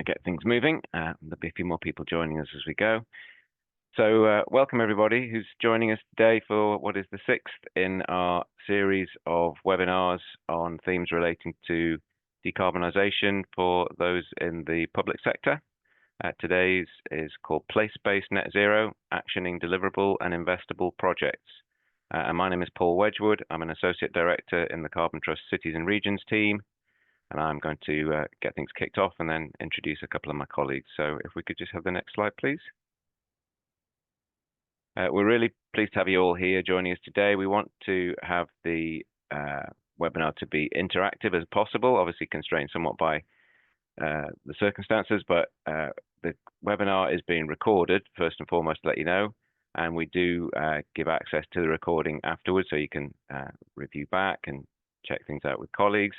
get things moving. There'll be a few more people joining us as we go. So welcome everybody who's joining us today for what is the sixth in our series of webinars on themes relating to decarbonisation for those in the public sector. Today's is called Place-Based Net Zero, Actioning Deliverable and Investable Projects. And my name is Paul Wedgwood. I'm an Associate Director in the Carbon Trust Cities and Regions team. And I'm going to get things kicked off and then introduce a couple of my colleagues. So if we could just have the next slide, please. We're really pleased to have you all here joining us today. We want to have the webinar to be interactive as possible, obviously constrained somewhat by the circumstances, but the webinar is being recorded, first and foremost, to let you know, and we do give access to the recording afterwards, so you can review back and check things out with colleagues.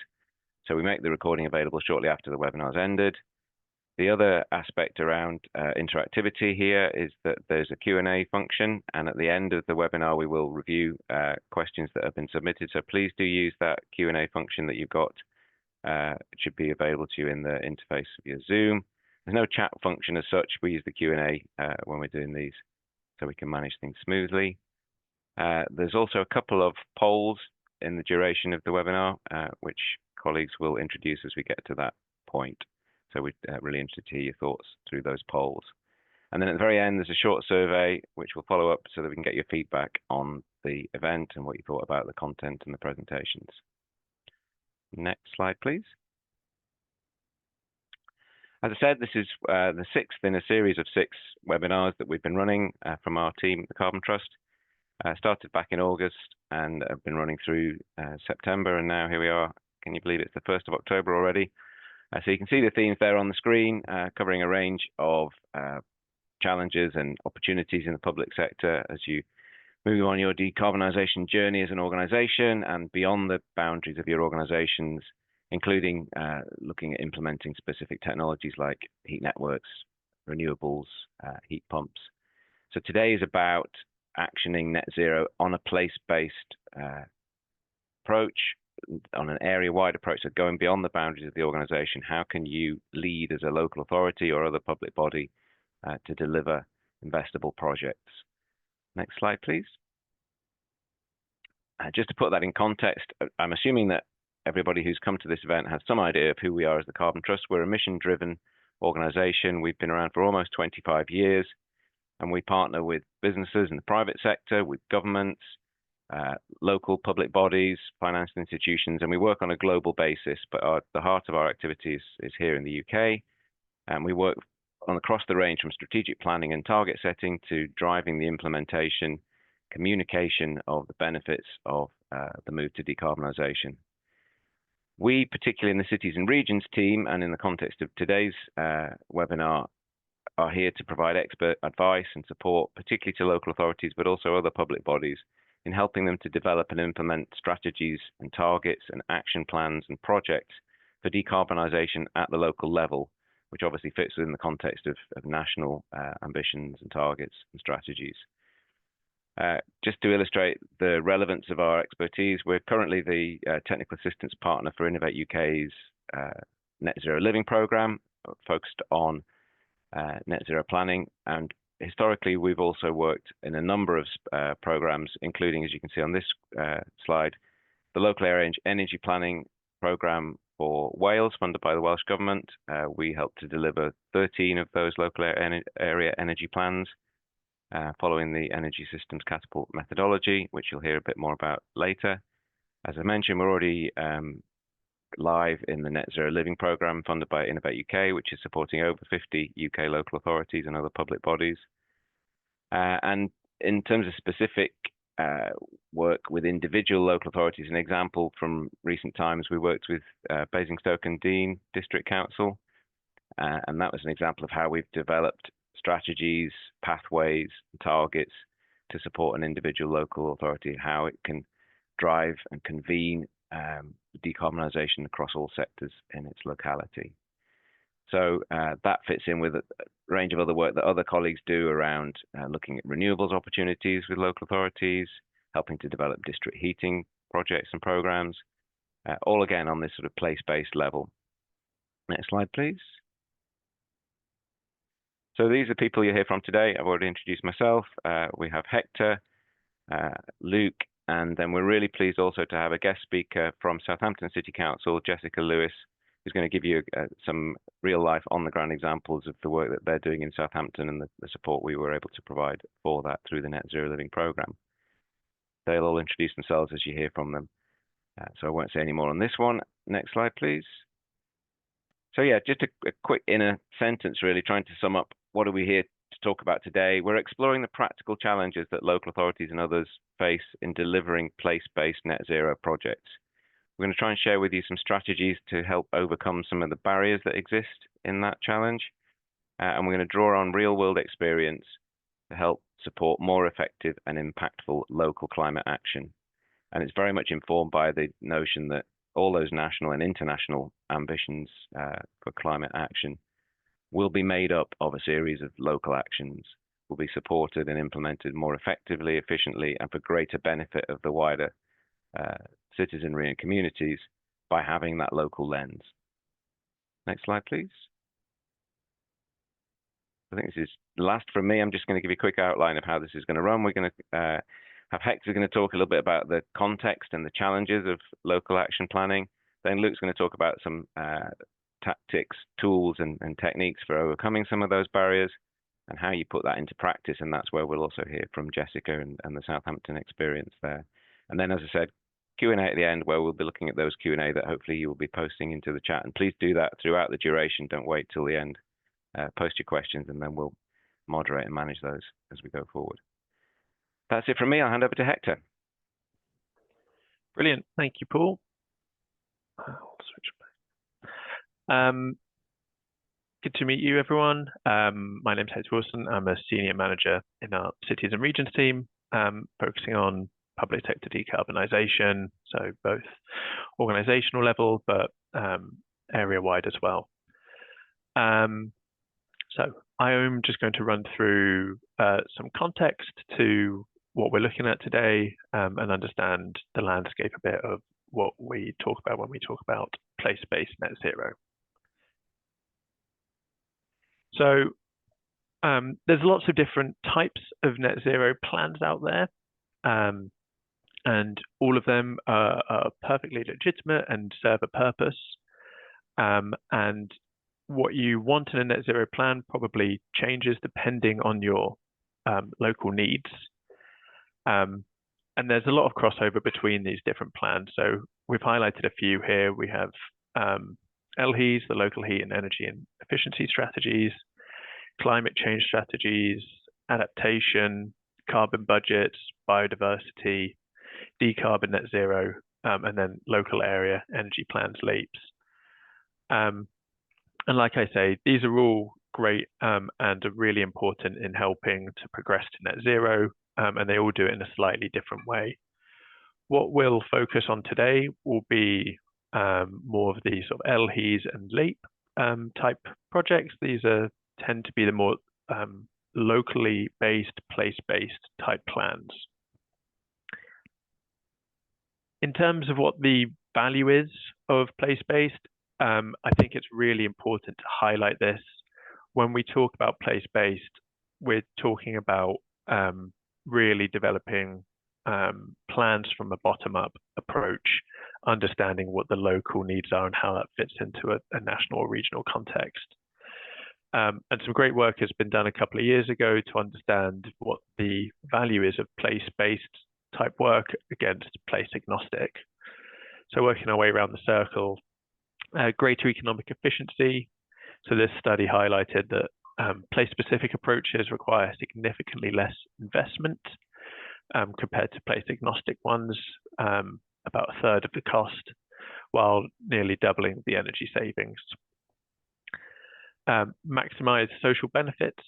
So we make the recording available shortly after the webinar's ended. The other aspect around interactivity here is that there's a Q&A function, and at the end of the webinar, we will review questions that have been submitted. So please do use that Q&A function that you've got. It should be available to you in the interface via Zoom. There's no chat function as such. We use the Q&A when we're doing these, so we can manage things smoothly. There's also a couple of polls in the duration of the webinar, which colleagues will introduce as we get to that point. So we're really interested to hear your thoughts through those polls. And then at the very end, there's a short survey, which will follow up so that we can get your feedback on the event and what you thought about the content and the presentations. Next slide, please. As I said, this is the sixth in a series of 6 webinars that we've been running from our team at the Carbon Trust. Started back in August and have been running through September, and now here we are. Can you believe it's the 1st of October already? So you can see the themes there on the screen, covering a range of challenges and opportunities in the public sector as you move on your decarbonisation journey as an organisation and beyond the boundaries of your organisations, including looking at implementing specific technologies like heat networks, renewables, heat pumps. So today is about actioning net zero on a place-based approach, on an area-wide approach, so going beyond the boundaries of the organisation. How can you lead as a local authority or other public body to deliver investable projects? Next slide, please. Just to put that in context, I'm assuming that everybody who's come to this event has some idea of who we are as the Carbon Trust. We're a mission-driven organisation. We've been around for almost 25 years, and we partner with businesses in the private sector, with governments, local public bodies, financial institutions, and we work on a global basis, but the heart of our activities is here in the UK, and we work across the range from strategic planning and target setting to driving the implementation, communication of the benefits of the move to decarbonisation. We, particularly in the Cities and Regions team, and in the context of today's webinar, are here to provide expert advice and support, particularly to local authorities, but also other public bodies, in helping them to develop and implement strategies and targets and action plans and projects for decarbonisation at the local level, which obviously fits within the context of national ambitions and targets and strategies. Just to illustrate the relevance of our expertise, we're currently the technical assistance partner for Innovate UK's Net Zero Living programme, focused on net zero planning, and historically we've also worked in a number of programmes, including, as you can see on this slide, the local area energy planning programme for Wales, funded by the Welsh Government. We helped to deliver 13 of those local area energy plans, following the Energy Systems Catapult methodology, which you'll hear a bit more about later. As I mentioned, we're already live in the Net Zero Living programme funded by Innovate UK, which is supporting over 50 UK local authorities and other public bodies. And in terms of specific work with individual local authorities, an example from recent times, we worked with Basingstoke and Deane District Council, and that was an example of how we've developed strategies, pathways, and targets to support an individual local authority, how it can drive and convene decarbonisation across all sectors in its locality. So that fits in with a range of other work that other colleagues do around looking at renewables opportunities with local authorities, helping to develop district heating projects and programs, all again on this sort of place-based level. Next slide, please. So these are people you hear from today. I've already introduced myself. We have Hector, Luke, and then we're really pleased also to have a guest speaker from Southampton City Council, Jessica Lewis, who's going to give you some real life on the ground examples of the work that they're doing in Southampton and the support we were able to provide for that through the Net Zero Living Programme. They'll all introduce themselves as you hear from them. So I won't say any more on this one. Next slide, please. So yeah, just a quick inner sentence, really, trying to sum up what are we here to talk about today. We're exploring the practical challenges that local authorities and others face in delivering place-based net zero projects. We're going to try and share with you some strategies to help overcome some of the barriers that exist in that challenge. And we're going to draw on real-world experience to help support more effective and impactful local climate action. And it's very much informed by the notion that all those national and international ambitions for climate action will be made up of a series of local actions, will be supported and implemented more effectively, efficiently, and for greater benefit of the wider citizenry and communities by having that local lens. Next slide, please. I think this is last from me. I'm just going to give you a quick outline of how this is going to run. We're going to have Hector going to talk a little bit about the context and the challenges of local action planning. Then Luke's going to talk about some tactics, tools, and techniques for overcoming some of those barriers and how you put that into practice. And that's where we'll also hear from Jessica and the Southampton experience there. And then, as I said, Q&A at the end, where we'll be looking at those Q&A that hopefully you will be posting into the chat. And please do that throughout the duration. Don't wait till the end. Post your questions, and then we'll moderate and manage those as we go forward. That's it from me. I'll hand over to Hector. Brilliant. Thank you, Paul. I'll switch back. Good to meet you, everyone. My name is Hector Wilson. I'm a senior manager in our cities and regions team, focusing on public sector decarbonisation, so both organisational level, but area-wide as well. So I am just going to run through some context to what we're looking at today and understand the landscape a bit of what we talk about when we talk about place-based net zero. So there's lots of different types of net zero plans out there, and all of them are perfectly legitimate and serve a purpose. And what you want in a net zero plan probably changes depending on your local needs. And there's a lot of crossover between these different plans. So we've highlighted a few here. We have LHES, the local heat and energy and efficiency strategies, climate change strategies, adaptation, carbon budgets, biodiversity, decarbon net zero, and then local area energy plans, LEAPs. And like I say, these are all great and are really important in helping to progress to net zero, and they all do it in a slightly different way. What we'll focus on today will be more of the sort of LHES and LEAP type projects. These tend to be the more locally based, place-based type plans. In terms of what the value is of place-based, I think it's really important to highlight this. When we talk about place-based, we're talking about really developing plans from a bottom-up approach, understanding what the local needs are and how that fits into a national or regional context. And some great work has been done a couple of years ago to understand what the value is of place-based type work against place-agnostic. So working our way around the circle, greater economic efficiency. So this study highlighted that place-specific approaches require significantly less investment compared to place-agnostic ones, about a third of the cost, while nearly doubling the energy savings. Maximize social benefits.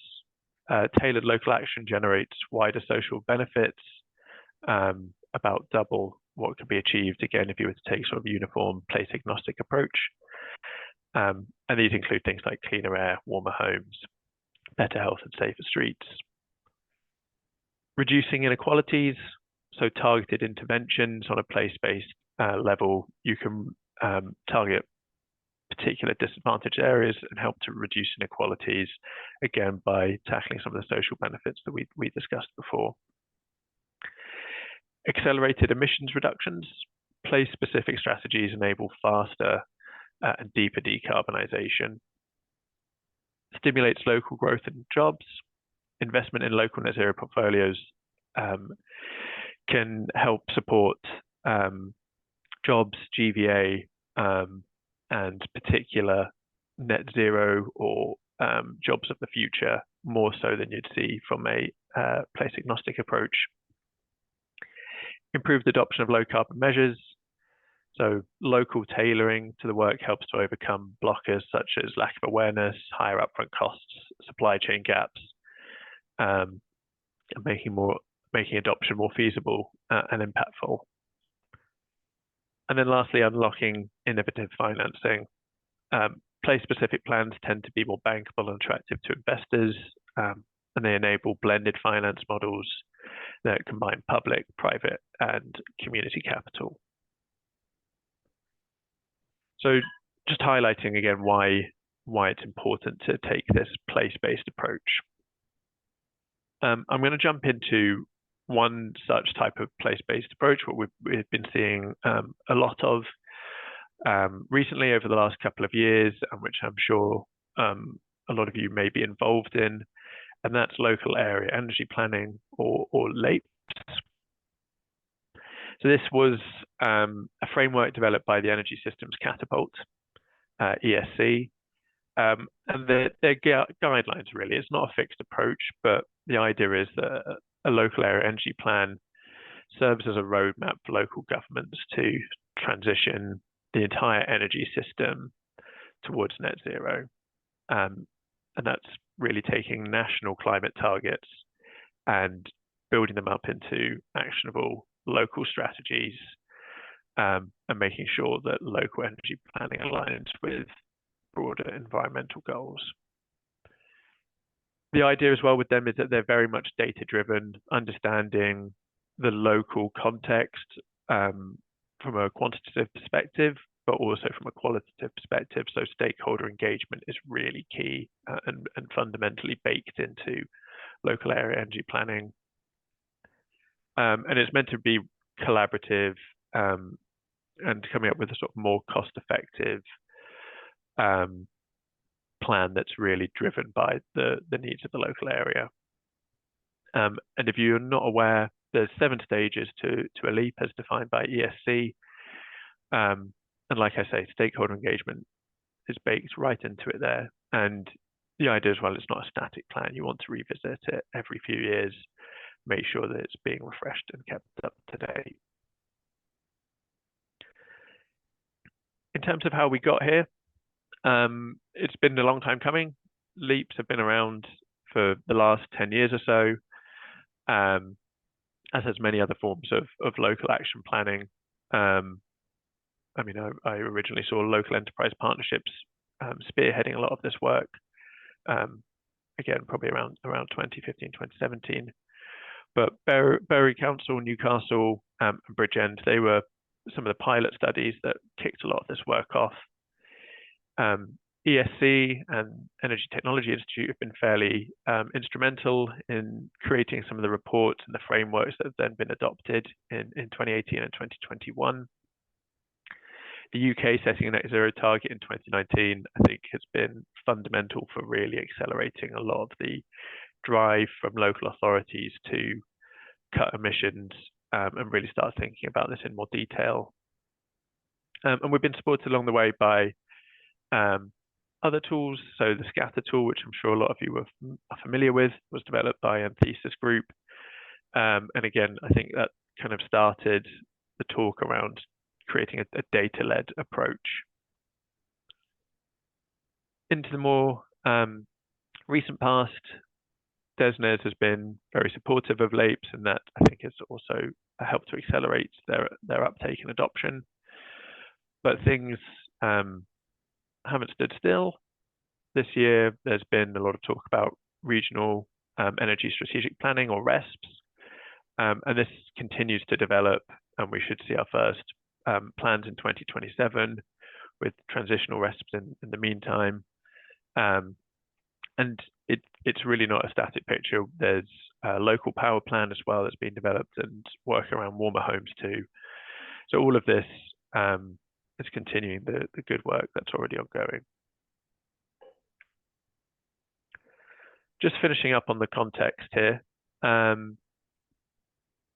Tailored local action generates wider social benefits, about double what could be achieved, again, if you were to take sort of uniform place-agnostic approach. And these include things like cleaner air, warmer homes, better health and safer streets. Reducing inequalities, so targeted interventions on a place-based level. You can target particular disadvantaged areas and help to reduce inequalities, again, by tackling some of the social benefits that we discussed before. Accelerated emissions reductions. Place-specific strategies enable faster and deeper decarbonisation. Stimulates local growth and jobs. Investment in local net zero portfolios can help support jobs, GVA, and particular net zero or jobs of the future, more so than you'd see from a place agnostic approach. Improved adoption of low carbon measures. So local tailoring to the work helps to overcome blockers such as lack of awareness, higher upfront costs, supply chain gaps, and making adoption more feasible and impactful. And then lastly, unlocking innovative financing. Place-specific plans tend to be more bankable and attractive to investors, and they enable blended finance models that combine public, private, and community capital. So just highlighting again why it's important to take this place-based approach. I'm going to jump into one such type of place-based approach, what we've been seeing a lot of recently over the last couple of years, and which I'm sure a lot of you may be involved in, and that's local area energy planning, or LAPES. So this was a framework developed by the Energy Systems Catapult, ESC, and their guidelines really. It's not a fixed approach, but the idea is that a local area energy plan serves as a roadmap for local governments to transition the entire energy system towards net zero. And that's really taking national climate targets and building them up into actionable local strategies, and making sure that local energy planning aligns with broader environmental goals. The idea as well with them is that they're very much data-driven, understanding the local context from a quantitative perspective, but also from a qualitative perspective. So stakeholder engagement is really key and fundamentally baked into local area energy planning. And it's meant to be collaborative and coming up with a sort of more cost-effective plan that's really driven by the needs of the local area. And if you're not aware, there's 7 stages to a LEAP as defined by ESC. And like I say, stakeholder engagement is baked right into it there. And the idea as well, it's not a static plan. You want to revisit it every few years, make sure that it's being refreshed and kept up to date. In terms of how we got here, it's been a long time coming. LEAPs have been around for the last 10 years or so, as has many other forms of local action planning. I mean, I originally saw local enterprise partnerships spearheading a lot of this work, again, probably around 2015, 2017. But Bury Council, Newcastle, and Bridgend, they were some of the pilot studies that kicked a lot of this work off. ESC and Energy Technology Institute have been fairly instrumental in creating some of the reports and the frameworks that have then been adopted in 2018 and 2021. The UK setting a net zero target in 2019, I think, has been fundamental for really accelerating a lot of the drive from local authorities to cut emissions and really start thinking about this in more detail. And we've been supported along the way by other tools. So the Scatter tool, which I'm sure a lot of you are familiar with, was developed by Thesis Group. And again, I think that kind of started the talk around creating a data-led approach. Into the more recent past, DESNZ has been very supportive of LAPES, and that I think has also helped to accelerate their uptake and adoption. But things haven't stood still. This year, there's been a lot of talk about regional energy strategic planning, or RESPs, and this continues to develop, and we should see our first plans in 2027, with transitional rests in the meantime. And it's really not a static picture. There's a local power plan as well that's been developed, and work around warmer homes too. So all of this is continuing the good work that's already ongoing. Just finishing up on the context here.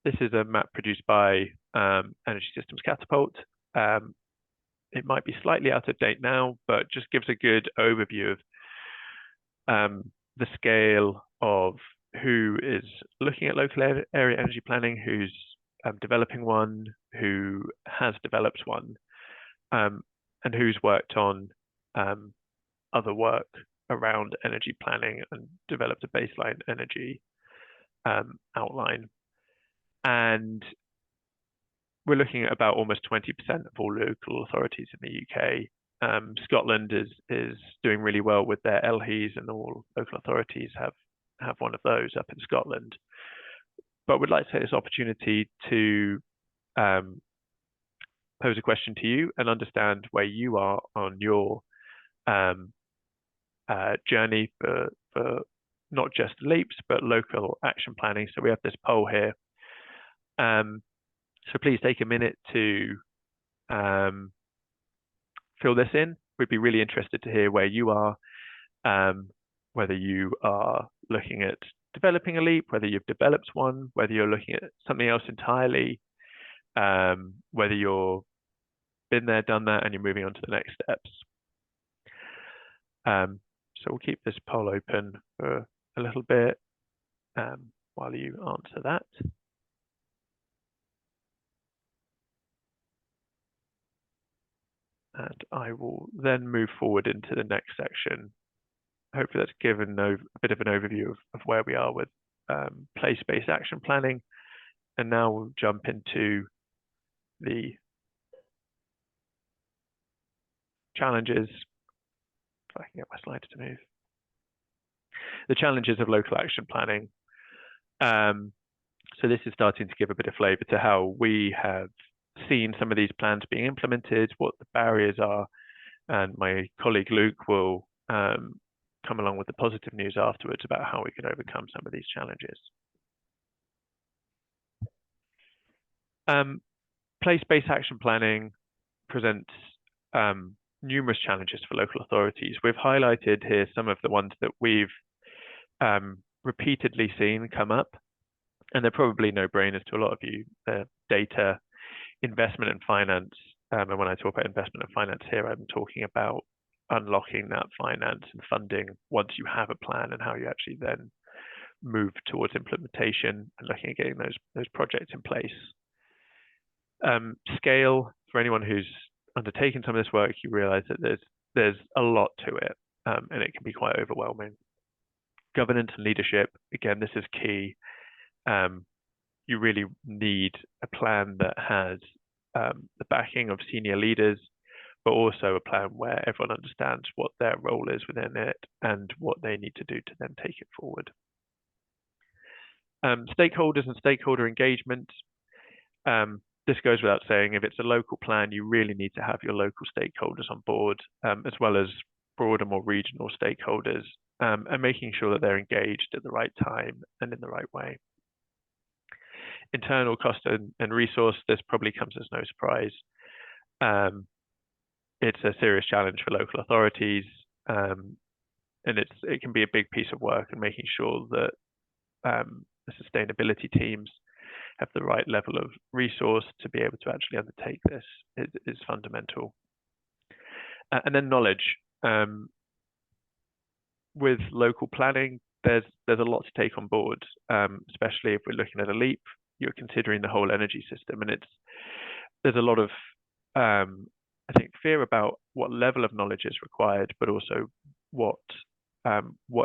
This is a map produced by Energy Systems Catapult. It might be slightly out of date now, but just gives a good overview of the scale of who is looking at local area energy planning, who's developing one, who has developed one, and who's worked on other work around energy planning and developed a baseline energy outline. And we're looking at about almost 20% of all local authorities in the UK. Scotland is doing really well with their LHEs, and all local authorities have one of those up in Scotland. But we'd like to take this opportunity to pose a question to you and understand where you are on your journey for not just LEAPs, but local action planning. So we have this poll here. So please take a minute to fill this in. We'd be really interested to hear where you are, whether you are looking at developing a LEAP, whether you've developed one, whether you're looking at something else entirely, whether you've been there, done that, and you're moving on to the next steps. So we'll keep this poll open for a little bit while you answer that. And I will then move forward into the next section. Hopefully that's given a bit of an overview of where we are with place-based action planning. And now we'll jump into the challenges. If I can get my slides to move. The challenges of local action planning. So this is starting to give a bit of flavor to how we have seen some of these plans being implemented, what the barriers are, and my colleague Luke will come along with the positive news afterwards about how we can overcome some of these challenges. Place-based action planning presents numerous challenges for local authorities. We've highlighted here some of the ones that we've repeatedly seen come up, and they're probably no-brainers to a lot of you. Data, investment and finance, and when I talk about investment and finance here, I'm talking about unlocking that finance and funding once you have a plan, and how you actually then move towards implementation and looking at getting those projects in place. Scale, for anyone who's undertaken some of this work, you realize that there's a lot to it, and it can be quite overwhelming. Governance and leadership, again, this is key. You really need a plan that has the backing of senior leaders, but also a plan where everyone understands what their role is within it and what they need to do to then take it forward. Stakeholders and stakeholder engagement. This goes without saying, if it's a local plan, you really need to have your local stakeholders on board, as well as broader, more regional stakeholders, and making sure that they're engaged at the right time and in the right way. Internal cost and resource, this probably comes as no surprise. It's a serious challenge for local authorities, and it can be a big piece of work, and making sure that the sustainability teams have the right level of resource to be able to actually undertake this is fundamental. And then knowledge. With local planning, there's a lot to take on board, especially if we're looking at a LEAP. You're considering the whole energy system, and there's a lot of I think fear about what level of knowledge is required, but also what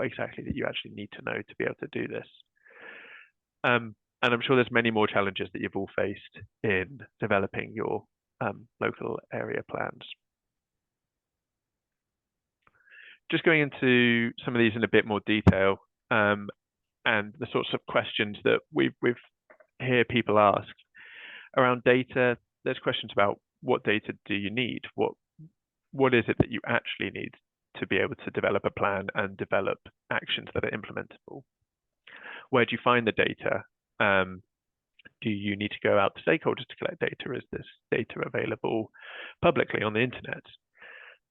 exactly that you actually need to know to be able to do this. And I'm sure there's many more challenges that you've all faced in developing your local area plans. Just going into some of these in a bit more detail, and the sorts of questions that we've hear people ask around data. There's questions about what data do you need? What what is it that you actually need to be able to develop a plan and develop actions that are implementable? Where do you find the data? Do you need to go out to stakeholders to collect data? Is this data available publicly on the internet?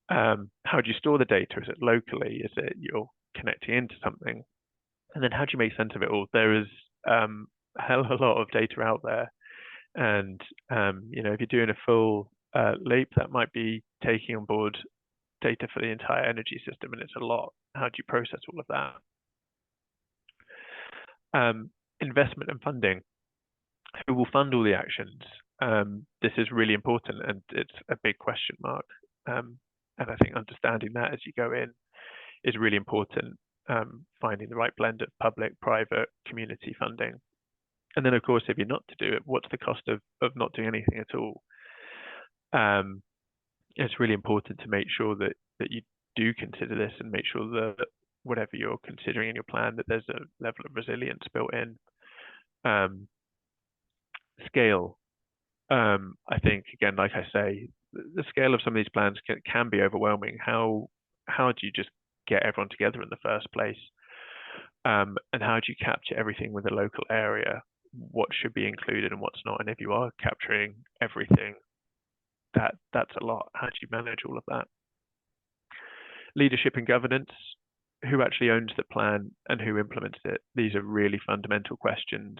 How do you store the data? Is it locally? Is it you're connecting into something? And then how do you make sense of it all? There is a hell of a lot of data out there. And if you're doing a full leap, that might be taking on board data for the entire energy system, and it's a lot. How do you process all of that? Investment and funding. Who will fund all the actions? This is really important, and it's a big question mark. And I think understanding that as you go in is really important. Finding the right blend of public, private, community funding. And then, of course, if you're not to do it, what's the cost of not doing anything at all? It's really important to make sure that you do consider this and make sure that whatever you're considering in your plan, that there's a level of resilience built in. Scale. I think, again, like I say, the scale of some of these plans can be overwhelming. How do you just get everyone together in the first place? And how do you capture everything with a local area? What should be included and what's not? And if you are capturing everything, that's a lot. How do you manage all of that? Leadership and governance. Who actually owns the plan and who implements it? These are really fundamental questions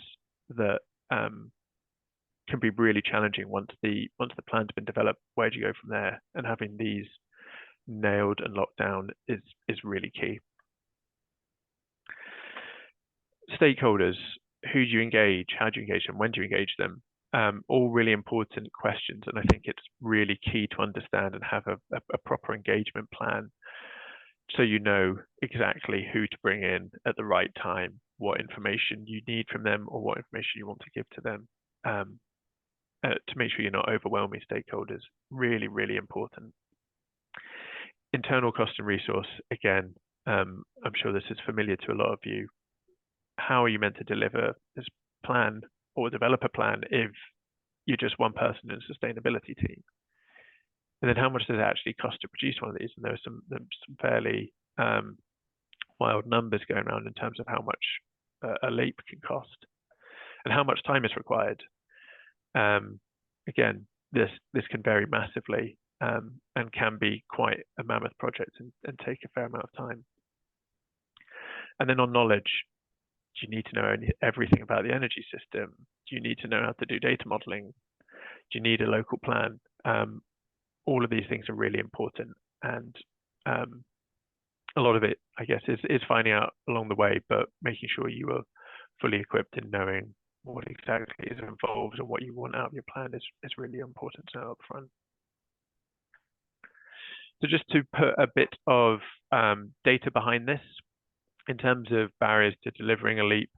that can be really challenging once the plan's been developed. Where do you go from there? And having these nailed and locked down is really key. Stakeholders. Who do you engage? How do you engage them? When do you engage them? All really important questions, and I think it's really key to understand and have a proper engagement plan, so you know exactly who to bring in at the right time, what information you need from them, or what information you want to give to them, to make sure you're not overwhelming stakeholders. Really, really important. Internal cost and resource. Again, I'm sure this is familiar to a lot of you. How are you meant to deliver this plan or develop a plan if you're just one person in a sustainability team? And then how much does it actually cost to produce one of these? And there are some fairly wild numbers going around in terms of how much a leap can cost and how much time is required. Again, this can vary massively and can be quite a mammoth project and take a fair amount of time. And then on knowledge, do you need to know everything about the energy system? Do you need to know how to do data modeling? Do you need a local plan? All of these things are really important, and a lot of it, I guess, is finding out along the way, but making sure you are fully equipped in knowing what exactly is involved and what you want out of your plan is really important to know up front. So just to put a bit of data behind this, in terms of barriers to delivering a leap,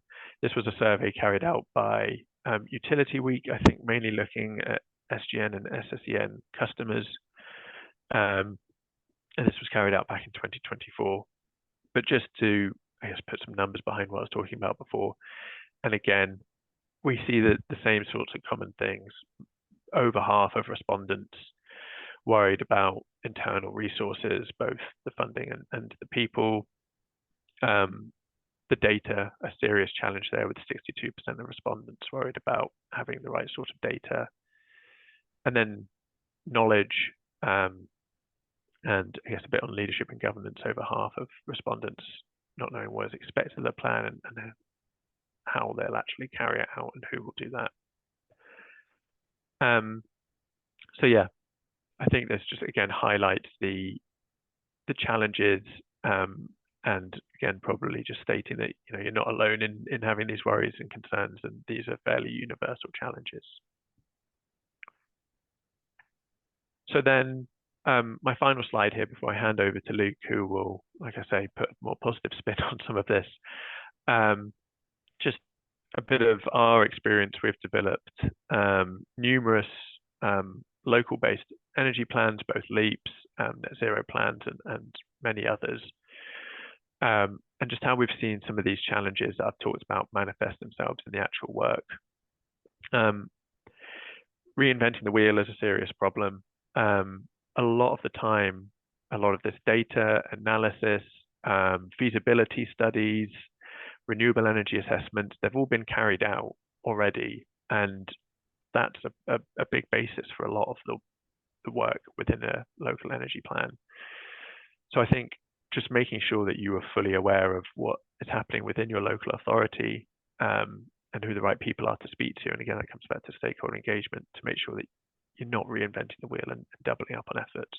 this was a survey carried out by Utility Week, I think mainly looking at SGN and SSEN customers. And this was carried out back in 2024. But just to, I guess, put some numbers behind what I was talking about before. And again, we see that the same sorts of common things. Over half of respondents worried about internal resources, both the funding and the people. The data, a serious challenge there, with 62% of respondents worried about having the right sort of data. And then knowledge, and I guess a bit on leadership and governance, over half of respondents not knowing what is expected of the plan and how they'll actually carry it out and who will do that. So yeah, I think this just again highlights the challenges, and again probably just stating that you're not alone in having these worries and concerns, and these are fairly universal challenges. So then my final slide here before I hand over to Luke, who will, like I say, put a more positive spin on some of this. Just a bit of our experience. We've developed numerous local-based energy plans, both LEAPs, net zero plans, and many others. And just how we've seen some of these challenges that I've talked about manifest themselves in the actual work. Reinventing the wheel is a serious problem. A a lot of the time, a lot of this data analysis, feasibility studies, renewable energy assessments, they've all been carried out already. And that's a big basis for a lot of the work within a local energy plan. So I think just making sure that you are fully aware of what is happening within your local authority, and who the right people are to speak to. And again, that comes back to stakeholder engagement to make sure that you're not reinventing the wheel and doubling up on efforts.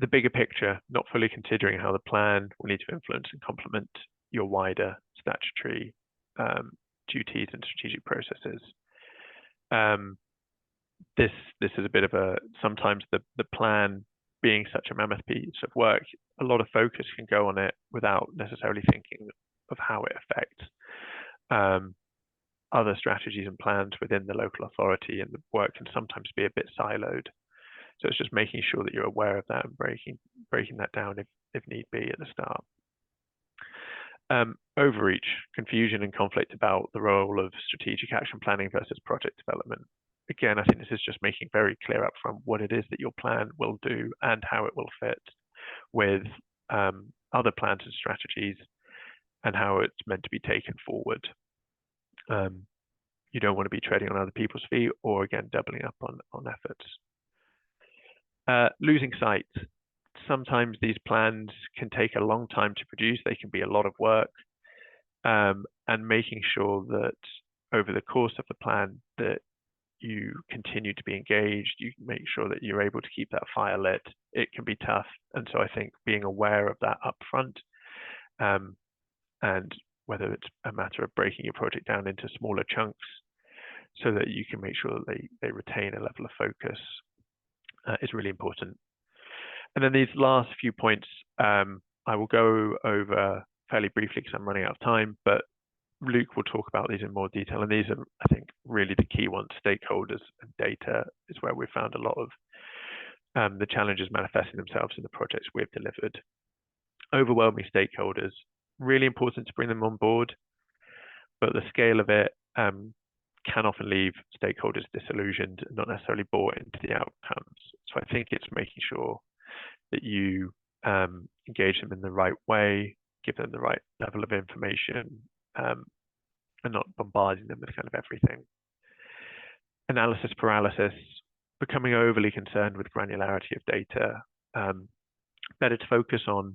The bigger picture, not fully considering how the plan will need to influence and complement your wider statutory duties and strategic processes. This is a bit of a, sometimes the plan being such a mammoth piece of work, a lot of focus can go on it without necessarily thinking of how it affects other strategies and plans within the local authority, and the work can sometimes be a bit siloed. So it's just making sure that you're aware of that and breaking that down if need be at the start. Overreach, confusion and conflict about the role of strategic action planning versus project development. Again, I think this is just making very clear up front what it is that your plan will do and how it will fit with other plans and strategies and how it's meant to be taken forward. You don't want to be treading on other people's feet or, again, doubling up on efforts. Losing sight. Sometimes these plans can take a long time to produce. They can be a lot of work, and making sure that over the course of the plan that you continue to be engaged, you make sure that you're able to keep that fire lit. It can be tough. And so I think being aware of that upfront, and whether it's a matter of breaking your project down into smaller chunks so that you can make sure that they retain a level of focus is really important. And then these last few points, I will go over fairly briefly because I'm running out of time, but Luke will talk about these in more detail. And these are, I think, really the key ones. Stakeholders and data is where we've found a lot of the challenges manifesting themselves in the projects we've delivered. Overwhelming stakeholders, really important to bring them on board, but the scale of it can often leave stakeholders disillusioned and not necessarily bought into the outcomes. So I think it's making sure that you engage them in the right way, give them the right level of information, and not bombarding them with kind of everything. Analysis paralysis, becoming overly concerned with granularity of data. Better to focus on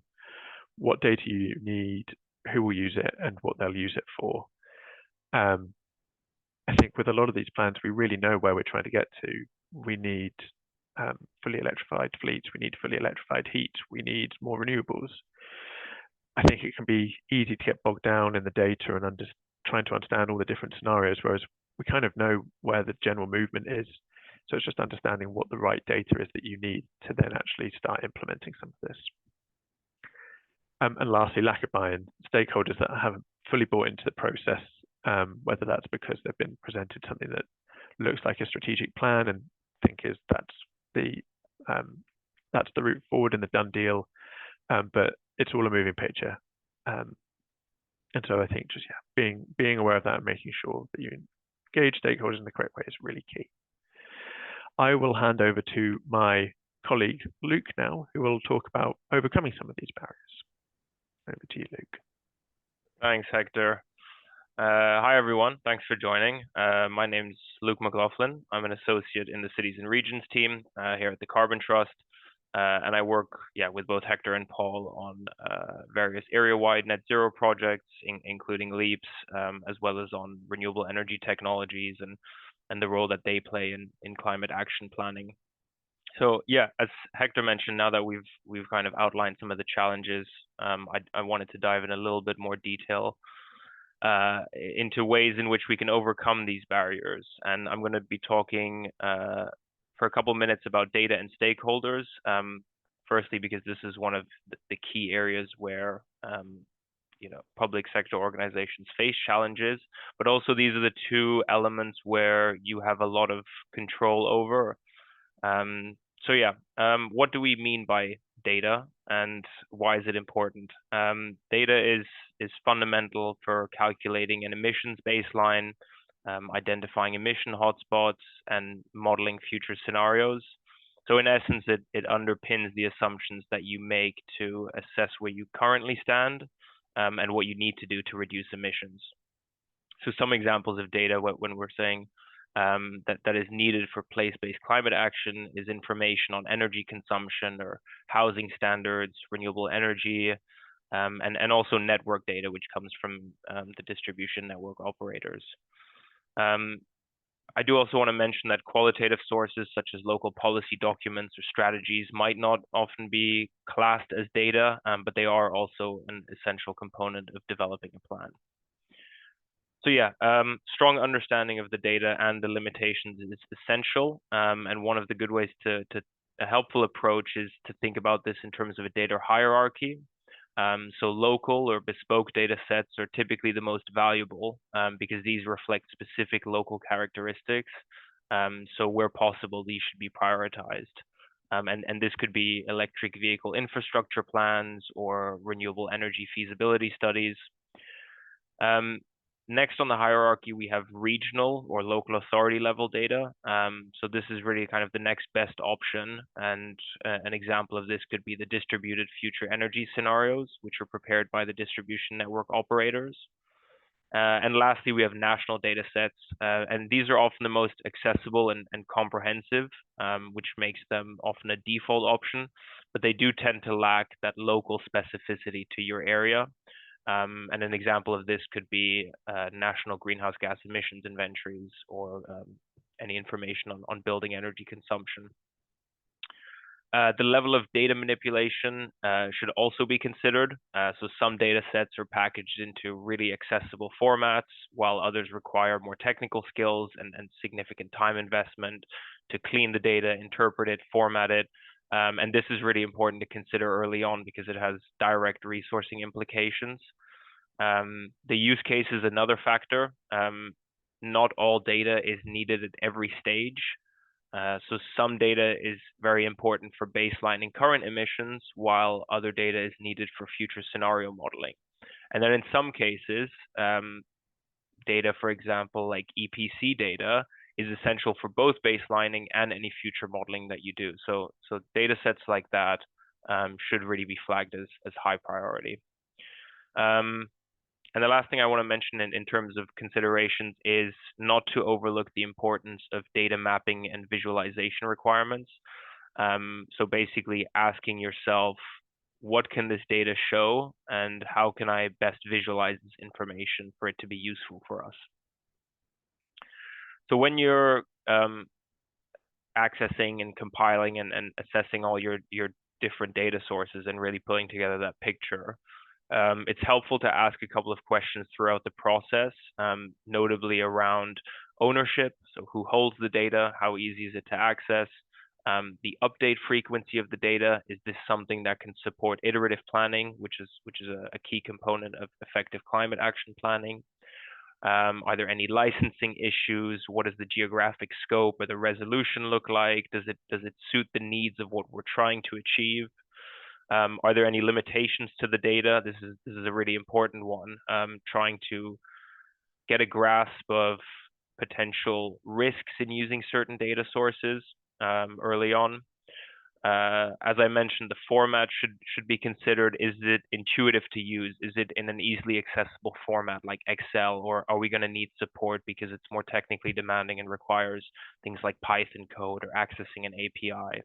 what data you need, who will use it, and what they'll use it for. I think with a lot of these plans, we really know where we're trying to get to. We need fully electrified fleets, we need fully electrified heat, we need more renewables. I think it can be easy to get bogged down in the data and trying to understand all the different scenarios, whereas we kind of know where the general movement is. So it's just understanding what the right data is that you need to then actually start implementing some of this. And lastly, lack of buy-in. Stakeholders that haven't fully bought into the process, whether that's because they've been presented something that looks like a strategic plan and think that's the route forward and the done deal, but it's all a moving picture. And so I think just being aware of that and making sure that you engage stakeholders in the correct way is really key. I will hand over to my colleague Luke now, who will talk about overcoming some of these barriers. Over to you, Luke. Thanks, Hector. Hi, everyone. Thanks for joining. My name's Luke McLaughlin. I'm an associate in the Cities and Regions team here at the Carbon Trust. And I work with both Hector and Paul on various area-wide net zero projects, including LEAPs, as well as on renewable energy technologies and the role that they play in climate action planning. So as Hector mentioned, now that we've kind of outlined some of the challenges, I wanted to dive in a little bit more detail into ways in which we can overcome these barriers. And I'm going to be talking for a couple minutes about data and stakeholders. Firstly, because this is one of the key areas where public sector organizations face challenges, but also these are the two elements where you have a lot of control over. What do we mean by data and why is it important? Data is fundamental for calculating an emissions baseline, identifying emission hotspots, and modeling future scenarios. So in essence, it underpins the assumptions that you make to assess where you currently stand and what you need to do to reduce emissions. So some examples of data when we're saying that is needed for place-based climate action is information on energy consumption or housing standards, renewable energy, and also network data, which comes from the distribution network operators. I do also want to mention that qualitative sources such as local policy documents or strategies might not often be classed as data, but they are also an essential component of developing a plan. So yeah, strong understanding of the data and the limitations is essential. And one of the good ways to a helpful approach is to think about this in terms of a data hierarchy. So local or bespoke data sets are typically the most valuable because these reflect specific local characteristics. So where possible, these should be prioritized. And this could be electric vehicle infrastructure plans or renewable energy feasibility studies. Next on the hierarchy, we have regional or local authority level data. So this is really kind of the next best option. And an example of this could be the distributed future energy scenarios, which are prepared by the distribution network operators. And lastly, we have national data sets. And these are often the most accessible and comprehensive, which makes them often a default option. But they do tend to lack that local specificity to your area. And an example of this could be national greenhouse gas emissions inventories or any information on building energy consumption. The level of data manipulation should also be considered. So some data sets are packaged into really accessible formats, while others require more technical skills and significant time investment to clean the data, interpret it, format it. And this is really important to consider early on because it has direct resourcing implications. The use case is another factor. Not all data is needed at every stage. So some data is very important for baselining current emissions, while other data is needed for future scenario modeling. And then in some cases, data, for example, like EPC data, is essential for both baselining and any future modeling that you do. So data sets like that should really be flagged as high priority. And the last thing I want to mention in terms of considerations is not to overlook the importance of data mapping and visualization requirements. So basically asking yourself, what can this data show and how can I best visualize this information for it to be useful for us? So when you're accessing and compiling and assessing all your different data sources and really putting together that picture, it's helpful to ask a couple of questions throughout the process, notably around ownership. So who holds the data? How easy is it to access? The update frequency of the data. Is this something that can support iterative planning, which is a key component of effective climate action planning? Are there any licensing issues? What does the geographic scope or the resolution look like? Does it suit the needs of what we're trying to achieve? Are there any limitations to the data? This is a really important one. Trying to get a grasp of potential risks in using certain data sources early on. As I mentioned, the format should be considered. Is it intuitive to use? Is it in an easily accessible format like Excel, or are we going to need support because it's more technically demanding and requires things like Python code or accessing an API?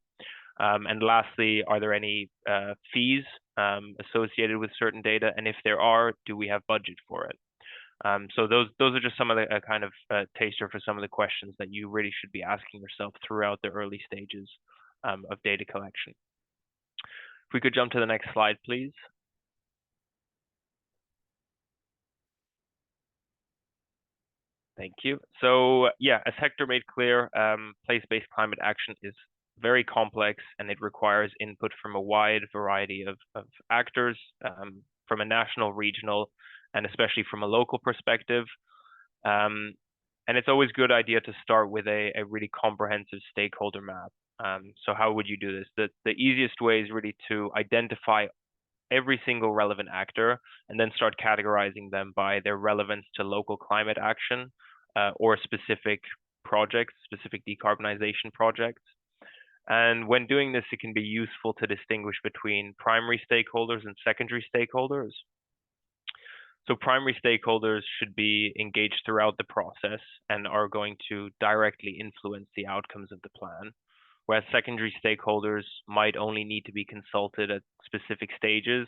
And lastly, are there any fees associated with certain data? And if there are, do we have budget for it? So those are just some of the kind of taster for some of the questions that you really should be asking yourself throughout the early stages of data collection. If we could jump to the next slide, please. Thank you. So yeah, as Hector made clear, place-based climate action is very complex and it requires input from a wide variety of actors, from a national, regional, and especially from a local perspective. And it's always a good idea to start with a really comprehensive stakeholder map. So how would you do this? The easiest way is really to identify every single relevant actor and then start categorizing them by their relevance to local climate action or specific projects, specific decarbonization projects. And when doing this, it can be useful to distinguish between primary stakeholders and secondary stakeholders. So primary stakeholders should be engaged throughout the process and are going to directly influence the outcomes of the plan, whereas secondary stakeholders might only need to be consulted at specific stages.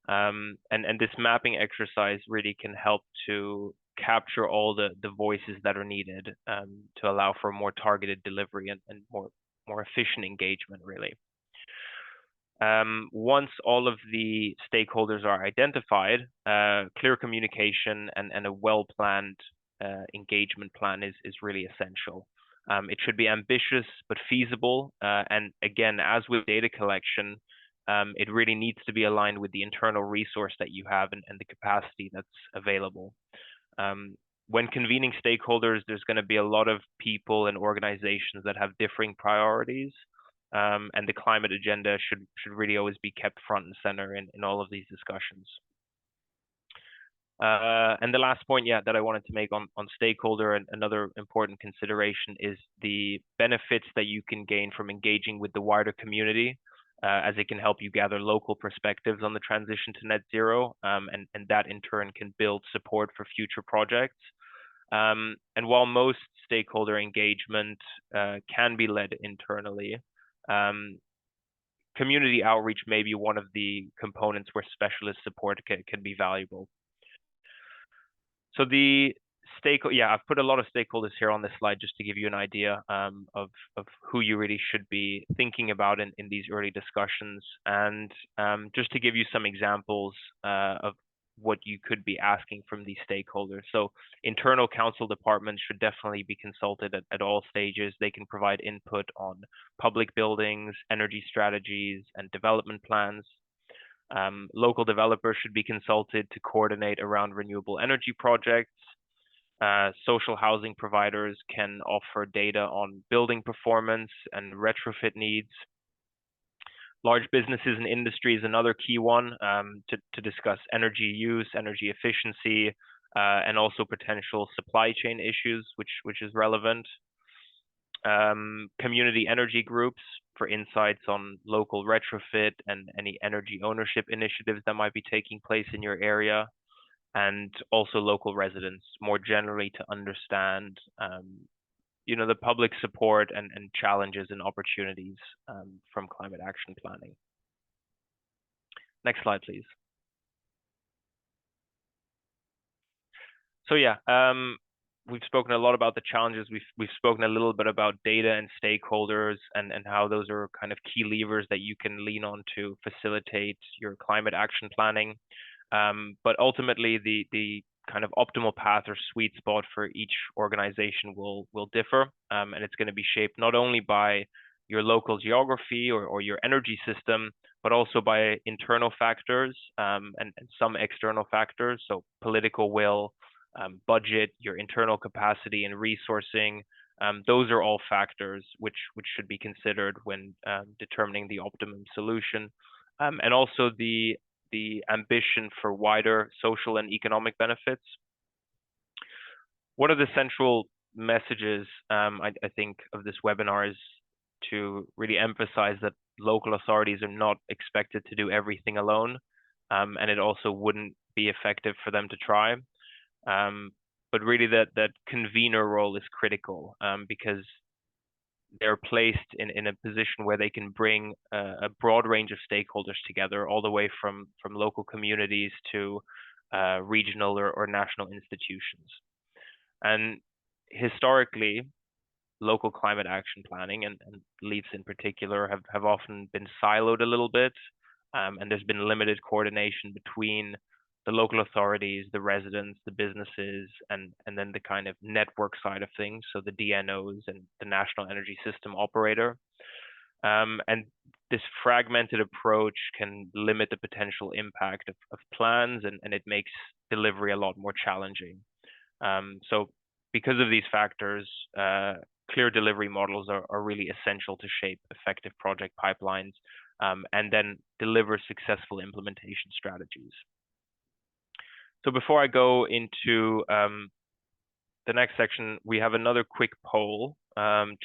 And this mapping exercise really can help to capture all the voices that are needed to allow for more targeted delivery and more efficient engagement, really. Once all of the stakeholders are identified, clear communication and a well-planned engagement plan is really essential. It should be ambitious but feasible. And again, as with data collection, it really needs to be aligned with the internal resource that you have and the capacity that's available. When convening stakeholders, there's going to be a lot of people and organizations that have differing priorities. And the climate agenda should really always be kept front and center in all of these discussions. And the last point, that I wanted to make on stakeholder, and another important consideration is the benefits that you can gain from engaging with the wider community, as it can help you gather local perspectives on the transition to net zero, and that in turn can build support for future projects. And while most stakeholder engagement can be led internally, community outreach may be one of the components where specialist support can be valuable. So I've put a lot of stakeholders here on this slide just to give you an idea of who you really should be thinking about in these early discussions, and just to give you some examples of what you could be asking from these stakeholders. So internal council departments should definitely be consulted at all stages. They can provide input on public buildings, energy strategies, and development plans. Local developers should be consulted to coordinate around renewable energy projects. Social housing providers can offer data on building performance and retrofit needs. Large businesses and industry is another key one to discuss energy use, energy efficiency, and also potential supply chain issues, which is relevant. Community energy groups for insights on local retrofit and any energy ownership initiatives that might be taking place in your area, and also local residents more generally to understand the public support and challenges and opportunities from climate action planning. Next slide, please. So we've spoken a lot about the challenges. We've spoken a little bit about data and stakeholders and how those are kind of key levers that you can lean on to facilitate your climate action planning. But ultimately, the kind of optimal path or sweet spot for each organization will differ, and it's going to be shaped not only by your local geography or your energy system, but also by internal factors and some external factors. So political will, budget, your internal capacity and resourcing. Those are all factors which should be considered when determining the optimum solution, and also the ambition for wider social and economic benefits. One of the central messages I think of this webinar is to really emphasize that local authorities are not expected to do everything alone, and it also wouldn't be effective for them to try. But really that convener role is critical because they're placed in a position where they can bring a broad range of stakeholders together, all the way from local communities to regional or national institutions. And historically, local climate action planning and LEAFs in particular have often been siloed a little bit, and there's been limited coordination between the local authorities, the residents, the businesses, and then the kind of network side of things, so the DNOs and the National Energy System Operator. And this fragmented approach can limit the potential impact of plans, and it makes delivery a lot more challenging. So because of these factors, clear delivery models are really essential to shape effective project pipelines and then deliver successful implementation strategies. So before I go into the next section, we have another quick poll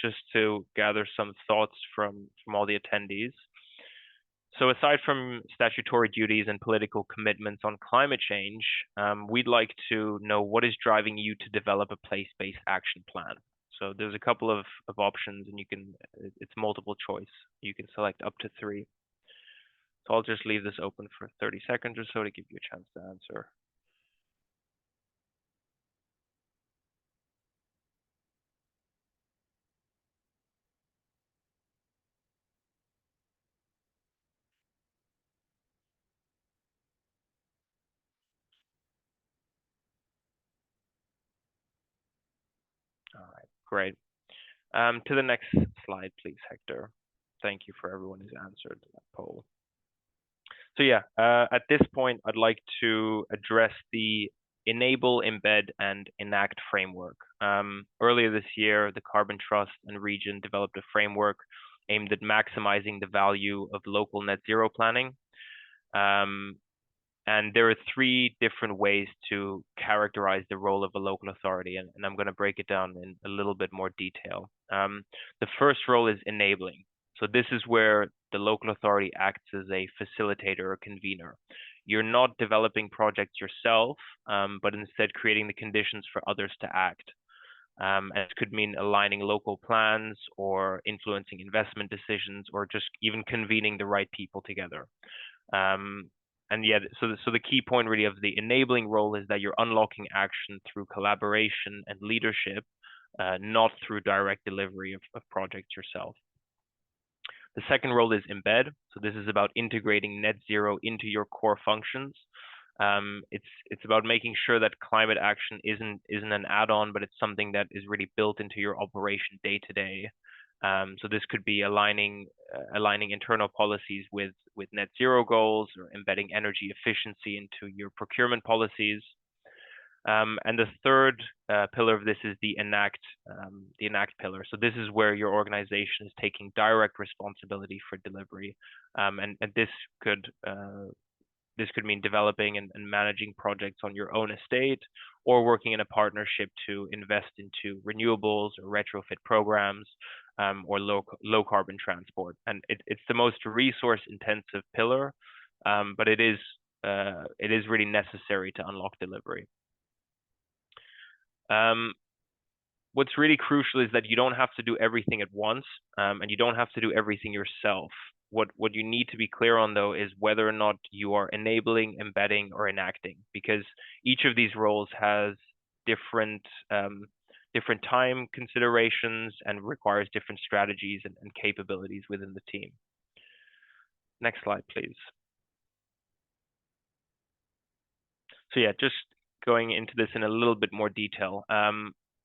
just to gather some thoughts from all the attendees. So aside from statutory duties and political commitments on climate change, we'd like to know what is driving you to develop a place-based action plan. So there's a couple of options, and it's multiple choice. You can select up to 3. So I'll just leave this open for 30 seconds or so to give you a chance to answer. All right, great. To the next slide, please, Hector. Thank you for everyone who's answered that poll. So yeah, at this point, I'd like to address the enable, embed, and enact framework. Earlier this year, the Carbon Trust and region developed a framework aimed at maximizing the value of local net zero planning. And there are 3 different ways to characterize the role of a local authority, and I'm going to break it down in a little bit more detail. The first role is enabling. So this is where the local authority acts as a facilitator or convener. You're not developing projects yourself, but instead creating the conditions for others to act. And it could mean aligning local plans or influencing investment decisions, or just even convening the right people together. And yeah, so the key point really of the enabling role is that you're unlocking action through collaboration and leadership, not through direct delivery of projects yourself. The second role is embed. So this is about integrating net zero into your core functions. It's about making sure that climate action isn't an add-on, but it's something that is really built into your operation day to day. So this could be aligning internal policies with net zero goals, or embedding energy efficiency into your procurement policies. And the third pillar of this is the enact pillar. So this is where your organization is taking direct responsibility for delivery, and this could mean developing and managing projects on your own estate, or working in a partnership to invest into renewables or retrofit programs, or low carbon transport. And it's the most resource intensive pillar, but it is really necessary to unlock delivery. What's really crucial is that you don't have to do everything at once, and you don't have to do everything yourself. What you need to be clear on, though, is whether or not you are enabling, embedding, or enacting, because each of these roles has different time considerations and requires different strategies and capabilities within the team. Next slide, please. So yeah, just going into this in a little bit more detail.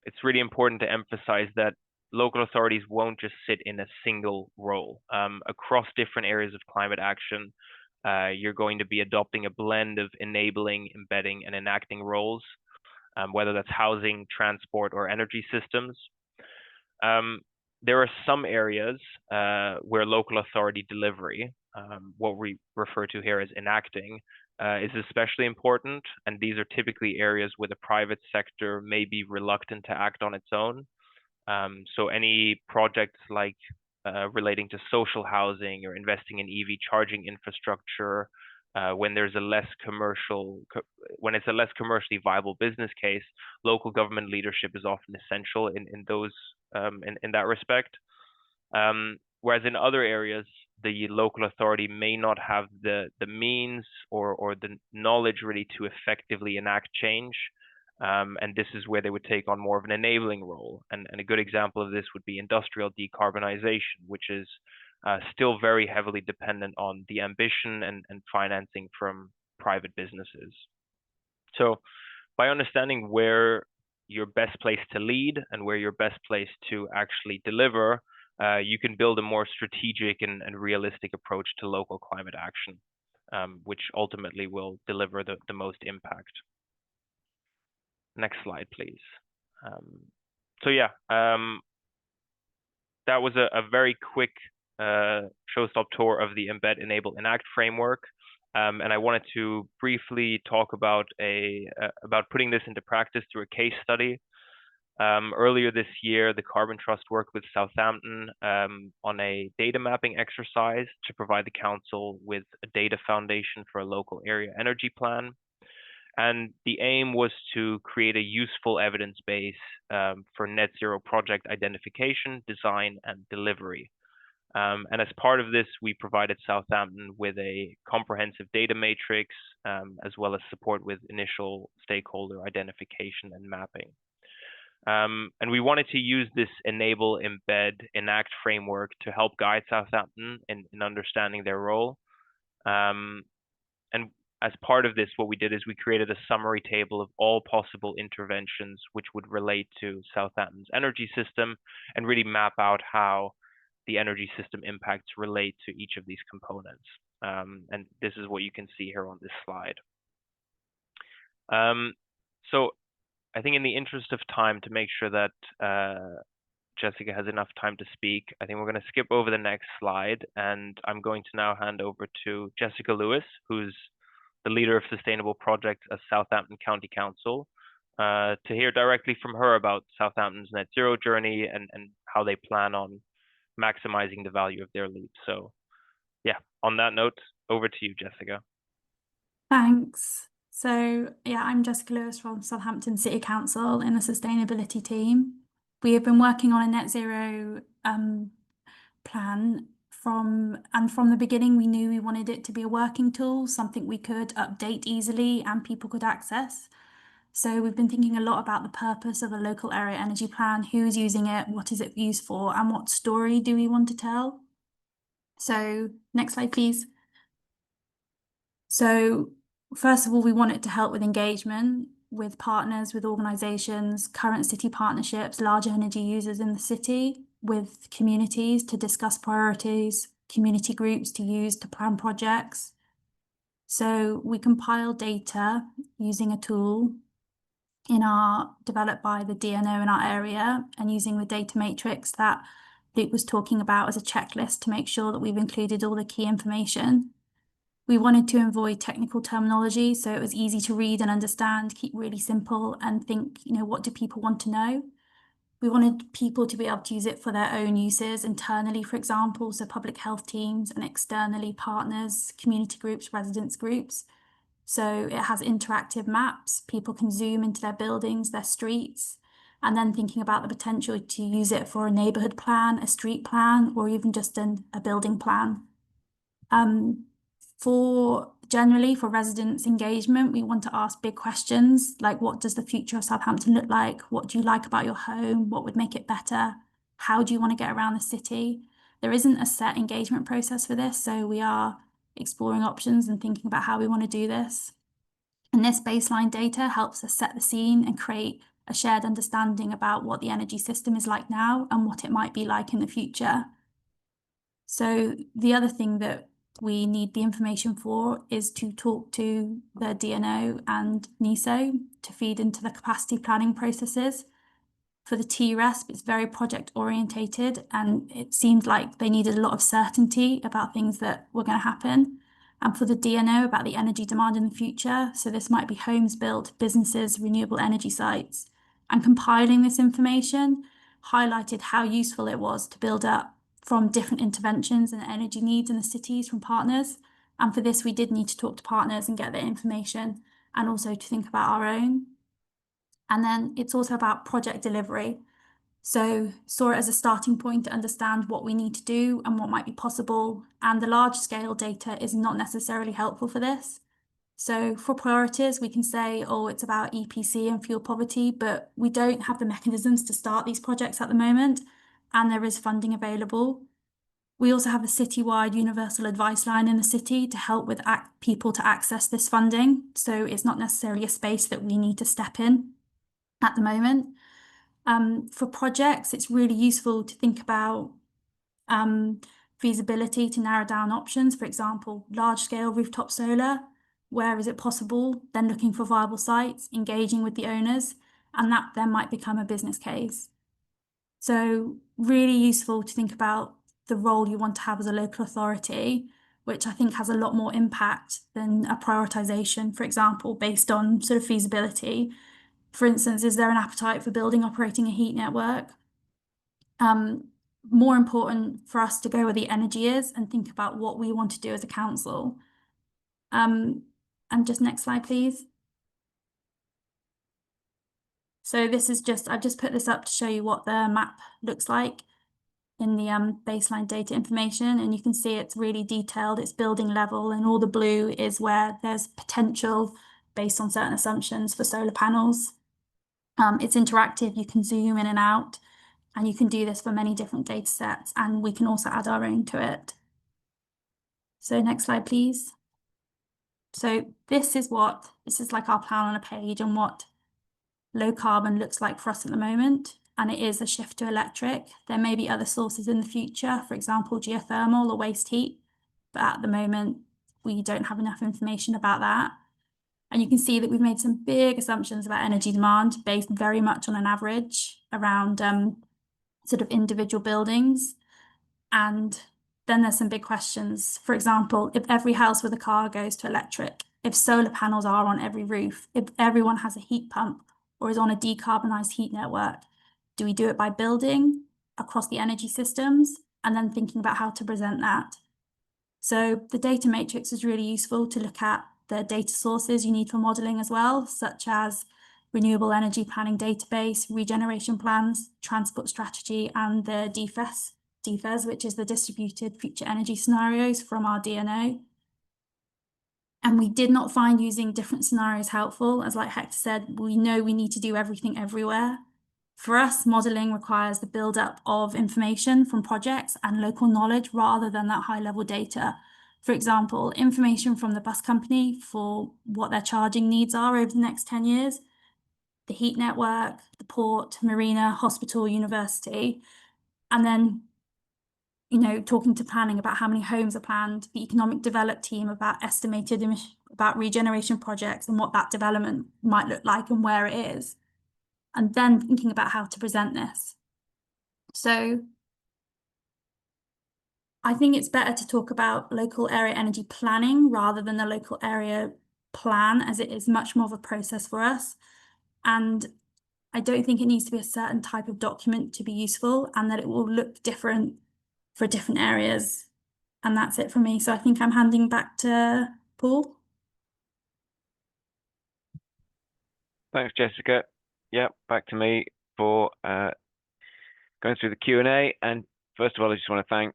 It's really important to emphasize that local authorities won't just sit in a single role. Across different areas of climate action, you're going to be adopting a blend of enabling, embedding, and enacting roles, whether that's housing, transport, or energy systems. There are some areas where local authority delivery, what we refer to here as enacting, is especially important, and these are typically areas where the private sector may be reluctant to act on its own. So any projects like relating to social housing or investing in EV charging infrastructure, when it's a less commercially viable business case, local government leadership is often essential in that respect. Whereas in other areas, the local authority may not have the means or the knowledge really to effectively enact change. And this is where they would take on more of an enabling role. And a good example of this would be industrial decarbonization, which is still very heavily dependent on the ambition and financing from private businesses. So by understanding where you're best placed to lead and where you're best placed to actually deliver, you can build a more strategic and realistic approach to local climate action, which ultimately will deliver the most impact. Next slide, please. So yeah, that was a very quick show-stop tour of the Embed, Enable, Enact framework. And I wanted to briefly talk about putting this into practice through a case study. Earlier this year, the Carbon Trust worked with Southampton on a data mapping exercise to provide the council with a data foundation for a local area energy plan. And the aim was to create a useful evidence base for net zero project identification, design, and delivery. And as part of this, we provided Southampton with a comprehensive data matrix, as well as support with initial stakeholder identification and mapping. And we wanted to use this enable, embed, enact framework to help guide Southampton in understanding their role. And as part of this, what we did is we created a summary table of all possible interventions which would relate to Southampton's energy system and really map out how the energy system impacts relate to each of these components. And this is what you can see here on this slide. So I think in the interest of time, to make sure that Jessica has enough time to speak, I think we're going to skip over the next slide, and I'm going to now hand over to Jessica Lewis, who's the leader of sustainable projects at Southampton County Council, to hear directly from her about Southampton's net zero journey and how they plan on maximizing the value of their lead. So yeah, on that note, over to you, Jessica. Thanks. So yeah, I'm Jessica Lewis from Southampton City Council in the sustainability team. We have been working on a net zero plan from the beginning. We knew we wanted it to be a working tool, something we could update easily and people could access. So we've been thinking a lot about the purpose of a local area energy plan, who's using it, what is it used for, and what story do we want to tell. So next slide, please. So first of all, we want it to help with engagement with partners, with organisations, current city partnerships, large energy users in the city, with communities to discuss priorities, community groups to use to plan projects. So we compile data using a tool developed by the DNO in our area, and using the data matrix that Luke was talking about as a checklist to make sure that we've included all the key information. We wanted to avoid technical terminology, so it was easy to read and understand, keep really simple and think, what do people want to know? We wanted people to be able to use it for their own uses internally, for example, so public health teams, and externally partners, community groups, residents groups. So it has interactive maps. People can zoom into their buildings, their streets, and then thinking about the potential to use it for a neighbourhood plan, a street plan, or even just a building plan. Generally for residents' engagement, we want to ask big questions like, what does the future of Southampton look like? What do you like about your home? What would make it better? How do you want to get around the city? There isn't a set engagement process for this, so we are exploring options and thinking about how we want to do this. And this baseline data helps us set the scene and create a shared understanding about what the energy system is like now and what it might be like in the future. So the other thing that we need the information for is to talk to the DNO and NESO to feed into the capacity planning processes. For the TRESP, it's very project orientated, and it seemed like they needed a lot of certainty about things that were going to happen. And for the DNO, about the energy demand in the future. So this might be homes built, businesses, renewable energy sites. And compiling this information highlighted how useful it was to build up from different interventions and energy needs in the cities from partners. And for this, we did need to talk to partners and get their information, and also to think about our own. And then it's also about project delivery. So saw it as a starting point to understand what we need to do and what might be possible. And the large scale data is not necessarily helpful for this. So for priorities, we can say, oh, it's about EPC and fuel poverty, but we don't have the mechanisms to start these projects at the moment, and there is funding available. We also have a citywide universal advice line in the city to help with people to access this funding. So it's not necessarily a space that we need to step in at the moment. For projects, it's really useful to think about feasibility to narrow down options. For example, large-scale rooftop solar, where is it possible? Then looking for viable sites, engaging with the owners, and that then might become a business case. So really useful to think about the role you want to have as a local authority, which I think has a lot more impact than a prioritisation, for example, based on sort of feasibility. For instance, is there an appetite for building operating a heat network? More important for us to go where the energy is and think about what we want to do as a council. And just next slide, please. So this is I've just put this up to show you what the map looks like in the baseline data information, and you can see it's really detailed, it's building level, and all the blue is where there's potential based on certain assumptions for solar panels. It's interactive, you can zoom in and out, and you can do this for many different data sets, and we can also add our own to it. So next slide, please. So this is like our plan on a page and what low carbon looks like for us at the moment. And it is a shift to electric. There may be other sources in the future, for example, geothermal or waste heat. But at the moment, we don't have enough information about that. And you can see that we've made some big assumptions about energy demand based very much on an average around sort of individual buildings. And then there's some big questions. For example, if every house with a car goes to electric, if solar panels are on every roof, if everyone has a heat pump or is on a decarbonised heat network, do we do it by building across the energy systems and then thinking about how to present that? So the data matrix is really useful to look at the data sources you need for modelling as well, such as renewable energy planning database, regeneration plans, transport strategy, and the DFES, which is the distributed future energy scenarios from our DNO. And we did not find using different scenarios helpful. As like Hector said, we know we need to do everything everywhere. For us, modelling requires the build-up of information from projects and local knowledge rather than that high-level data. For example, information from the bus company for what their charging needs are over the next 10 years, the heat network, the port, marina, hospital, university, and then talking to planning about how many homes are planned, the economic develop team about estimated about regeneration projects and what that development might look like and where it is, and then thinking about how to present this. So I think it's better to talk about local area energy planning rather than the local area plan, as it is much more of a process for us. And I don't think it needs to be a certain type of document to be useful, and that it will look different for different areas. And that's it for me. So I think I'm handing back to Paul. Thanks, Jessica. Yeah, back to me for going through the Q&A. And first of all, I just want to thank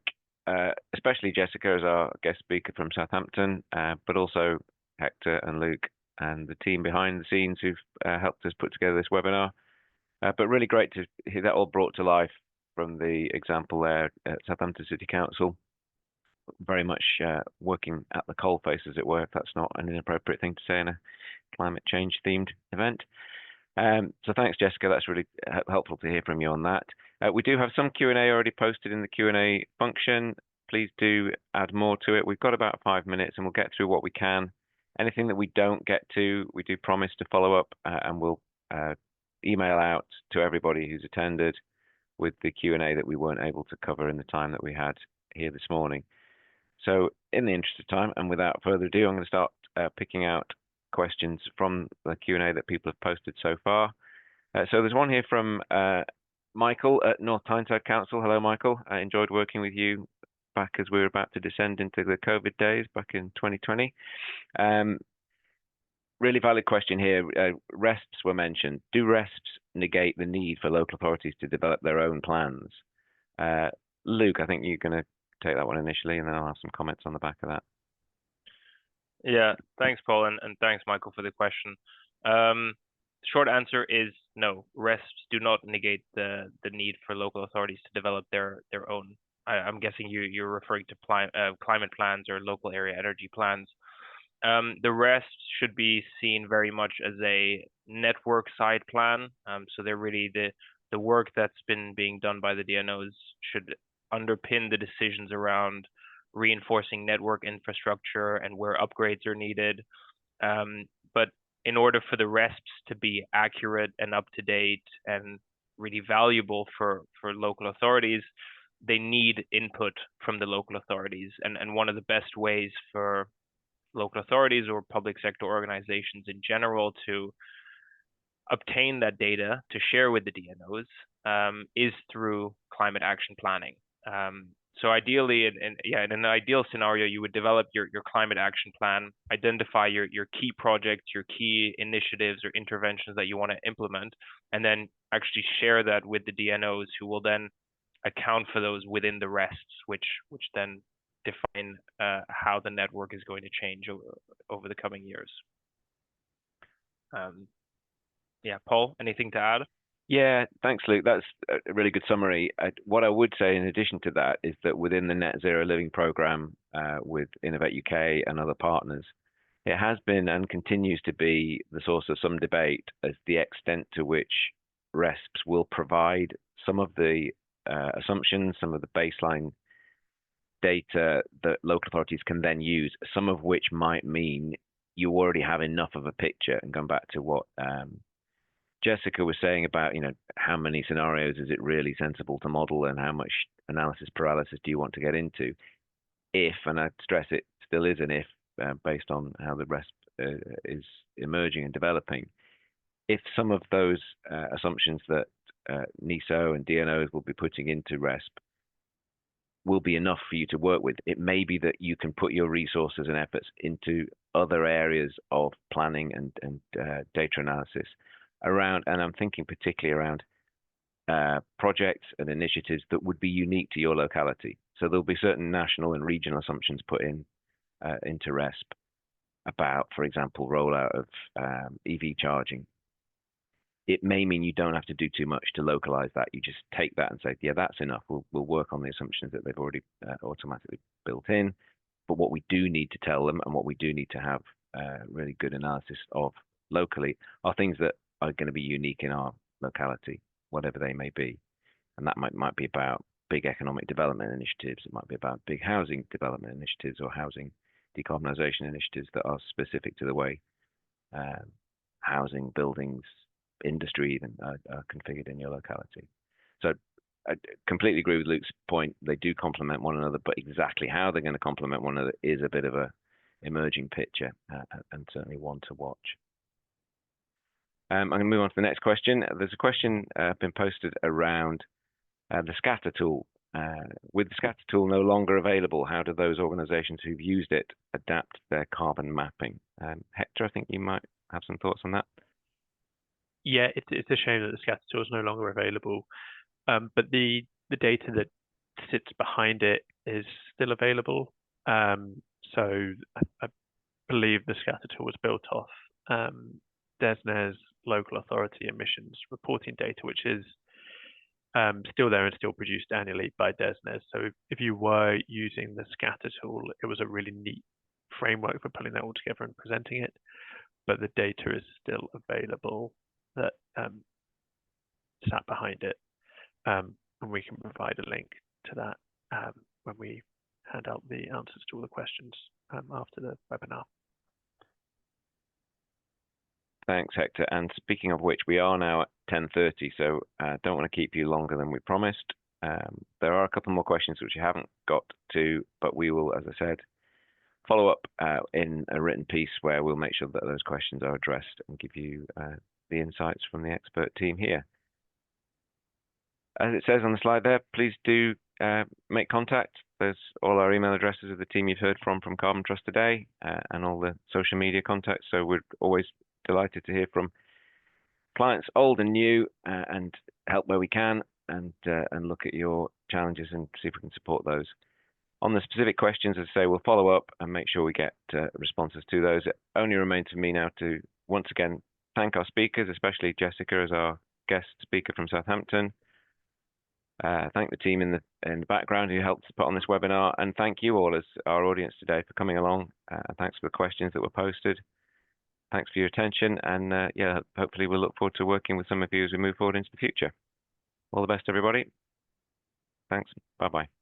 especially Jessica as our guest speaker from Southampton, but also Hector and Luke and the team behind the scenes who've helped us put together this webinar. But really great to hear that all brought to life from the example there at Southampton City Council. Very much working at the coalface, as it were, if that's not an inappropriate thing to say in a climate change themed event. So thanks, Jessica. That's really helpful to hear from you on that. We do have some Q&A already posted in the Q&A function. Please do add more to it. We've got about 5 minutes and we'll get through what we can. Anything that we don't get to, we do promise to follow up and we'll email out to everybody who's attended with the Q&A that we weren't able to cover in the time that we had here this morning. So in the interest of time and without further ado, I'm going to start picking out questions from the Q&A that people have posted so far. So there's one here from Michael at North Tyneside Council. Hello, Michael. I enjoyed working with you back as we were about to descend into the COVID days back in 2020. Really valid question here. RESPs were mentioned. Do RESPs negate the need for local authorities to develop their own plans? Luke, I think you're going to take that one initially, and then I'll have some comments on the back of that. Yeah, thanks, Paul, and thanks, Michael, for the question. Short answer is no. RESPs do not negate the need for local authorities to develop their own. I'm guessing you're referring to climate plans or local area energy plans. The RESPs should be seen very much as a network side plan. So they're really the work that's been being done by the DNOs should underpin the decisions around reinforcing network infrastructure and where upgrades are needed. But in order for the RESPs to be accurate and up to date and really valuable for local authorities, they need input from the local authorities. And one of the best ways for local authorities or public sector organizations in general to obtain that data to share with the DNOs is through climate action planning. So ideally, in an ideal scenario, you would develop your climate action plan, identify your key projects, your key initiatives or interventions that you want to implement, and then actually share that with the DNOs, who will then account for those within the rests, which then define how the network is going to change over the coming years. Yeah, Paul, anything to add? Yeah, thanks, Luke. That's a really good summary. What I would say in addition to that is that within the Net Zero Living Programme with Innovate UK and other partners, it has been and continues to be the source of some debate as the extent to which RESPs will provide some of the assumptions, some of the baseline data that local authorities can then use, some of which might mean you already have enough of a picture. And going back to what Jessica was saying about, how many scenarios is it really sensible to model and how much analysis paralysis do you want to get into? If, and I stress it still is an if, based on how the RESP is emerging and developing, if some of those assumptions that NISO and DNOs will be putting into RESP will be enough for you to work with, it may be that you can put your resources and efforts into other areas of planning and data analysis around, and I'm thinking particularly around projects and initiatives that would be unique to your locality. So there'll be certain national and regional assumptions put in into RESP about, for example, rollout of EV charging. It may mean you don't have to do too much to localize that. You just take that and say, yeah, that's enough. We'll work on the assumptions that they've already automatically built in. But what we do need to tell them and what we do need to have really good analysis of locally are things that are going to be unique in our locality, whatever they may be. And that might be about big economic development initiatives. It might be about big housing development initiatives or housing decarbonisation initiatives that are specific to the way housing, buildings, industry even are configured in your locality. So I completely agree with Luke's point. They do complement one another, but exactly how they're going to complement one another is a bit of a emerging picture and certainly one to watch. I'm going to move on to the next question. There's a question been posted around the scatter tool. With the scatter tool no longer available, how do those organizations who've used it adapt their carbon mapping? Hector, I think you might have some thoughts on that. Yeah, it's a shame that the scatter tool is no longer available, but the data that sits behind it is still available. So I believe the scatter tool was built off DESNZ's local authority emissions reporting data, which is still there and still produced annually by DESNZ. So if you were using the scatter tool, it was a really neat framework for pulling that all together and presenting it, but the data is still available that sat behind it, and we can provide a link to that when we hand out the answers to all the questions after the webinar. Thanks, Hector. And speaking of which, we are now at 10:30, so don't want to keep you longer than we promised. There are a couple more questions which you haven't got to, but we will, as I said, follow up in a written piece where we'll make sure that those questions are addressed and give you the insights from the expert team here. As it says on the slide there, please do make contact. There's all our email addresses of the team you've heard from Carbon Trust today and all the social media contacts. So we're always delighted to hear from clients, old and new, and help where we can and look at your challenges and see if we can support those. On the specific questions, as I say, we'll follow up and make sure we get responses to those. It only remains for me now to once again thank our speakers, especially Jessica as our guest speaker from Southampton. Thank the team in the background who helped put on this webinar, and thank you all as our audience today for coming along. Thanks for the questions that were posted. Thanks for your attention, and yeah, hopefully we'll look forward to working with some of you as we move forward into the future. All the best, everybody. Thanks. Bye-bye.